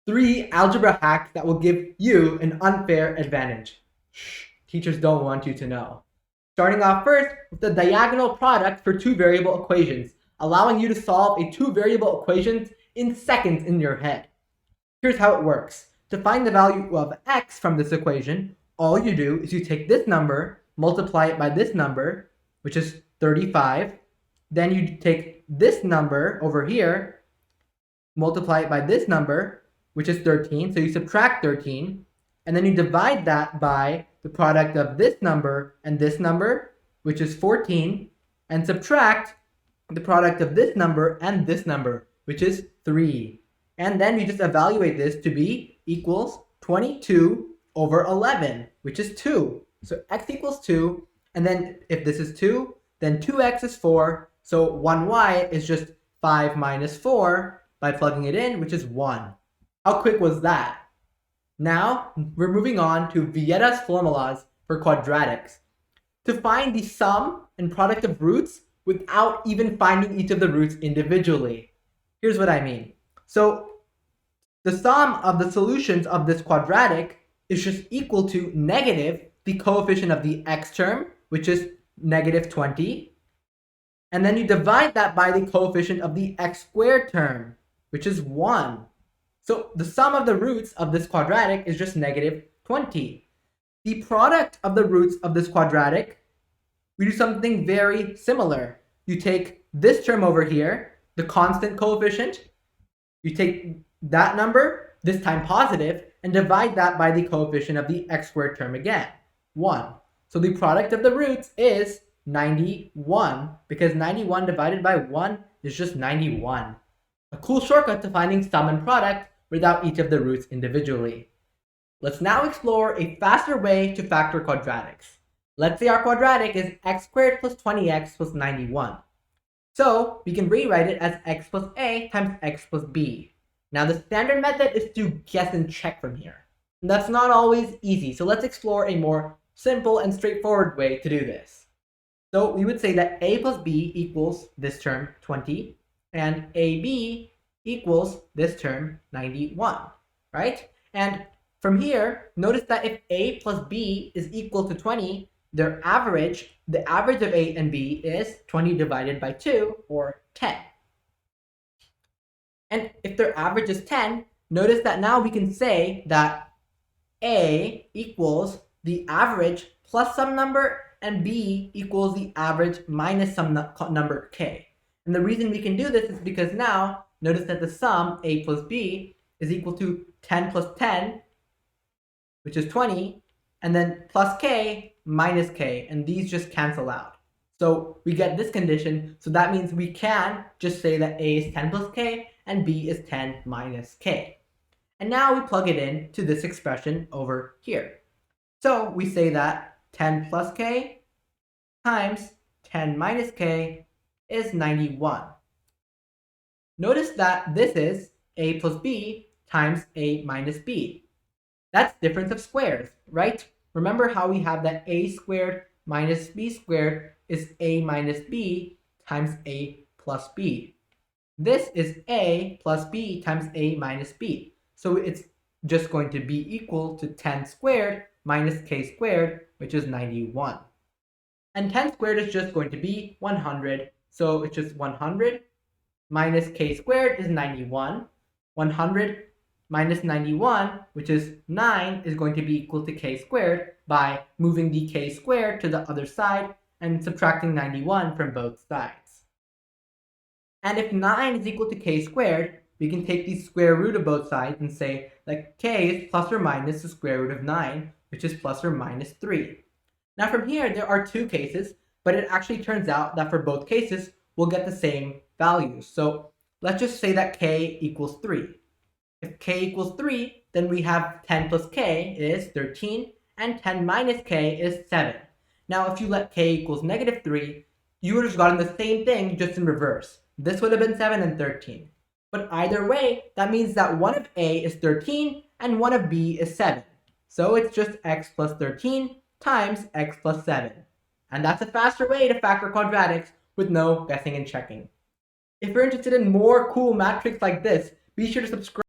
3 algebra hacks that will give you an unfair advantage. Shh, teachers don't want you to know. Starting off first with the diagonal product for two variable equations, allowing you to solve a two variable equations in seconds in your head. Here's how it works. To find the value of x from this equation, all you do is you take this number, multiply it by this number, which is 35. Then you take this number over here, multiply it by this number, which is 13. So you subtract 13, and then you divide that by the product of this number and this number, which is 14, and subtract the product of this number and this number, which is 3. And then we just evaluate this to be equals 22 over 11, which is 2. So x equals 2, and then if this is 2, then 2x is 4, so 1y is just 5 minus 4 by plugging it in, which is 1. How quick was that? Now, we're moving on to Vieta's formulas for quadratics. To find the sum and product of roots without even finding each of the roots individually. Here's what I mean. So, the sum of the solutions of this quadratic is just equal to negative the coefficient of the x term, which is negative 20. And then you divide that by the coefficient of the x squared term, which is 1. So the sum of the roots of this quadratic is just negative 20. The product of the roots of this quadratic, we do something very similar. You take this term over here, the constant coefficient, you take that number, this time positive, and divide that by the coefficient of the x squared term again, 1. So the product of the roots is 91, because 91 divided by 1 is just 91. A cool shortcut to finding sum and product without each of the roots individually. Let's now explore a faster way to factor quadratics. Let's say our quadratic is x squared plus 20x plus 91. So we can rewrite it as x plus a times x plus b. Now the standard method is to guess and check from here. And that's not always easy, so let's explore a more simple and straightforward way to do this. So we would say that a plus b equals this term 20, and ab equals this term 91, right? And from here, notice that if a plus b is equal to 20, the average of a and b is 20 divided by 2, or 10. And if their average is 10, notice that now we can say that a equals the average plus some number, and b equals the average minus some number k. And the reason we can do this is because now, notice that the sum, a plus b, is equal to 10 plus 10, which is 20, and then plus k minus k, and these just cancel out. So we get this condition, so that means we can just say that a is 10 plus k, and b is 10 minus k. And now we plug it in to this expression over here. So we say that 10 plus k times 10 minus k is 91. Notice that this is a plus b times a minus b. That's difference of squares, right? Remember how we have that a squared minus b squared is a minus b times a plus b. This is a plus b times a minus b. So it's just going to be equal to 10 squared minus k squared, which is 91. And 10 squared is just going to be 100. So it's just 100 minus k squared is 91. 100 minus 91, which is 9, is going to be equal to k squared by moving the k squared to the other side and subtracting 91 from both sides. And if 9 is equal to k squared, we can take the square root of both sides and say that k is plus or minus the square root of 9, which is plus or minus 3. Now from here, there are two cases, but it actually turns out that for both cases, we'll get the same values. So let's just say that k equals 3. If k equals 3, then we have 10 plus k is 13, and 10 minus k is 7. Now if you let k equals negative 3, you would have gotten the same thing just in reverse. This would have been 7 and 13. But either way, that means that one of a is 13 and one of b is 7. So it's just x plus 13 times x plus 7. And that's a faster way to factor quadratics with no guessing and checking. If you're interested in more cool math tricks like this, be sure to subscribe.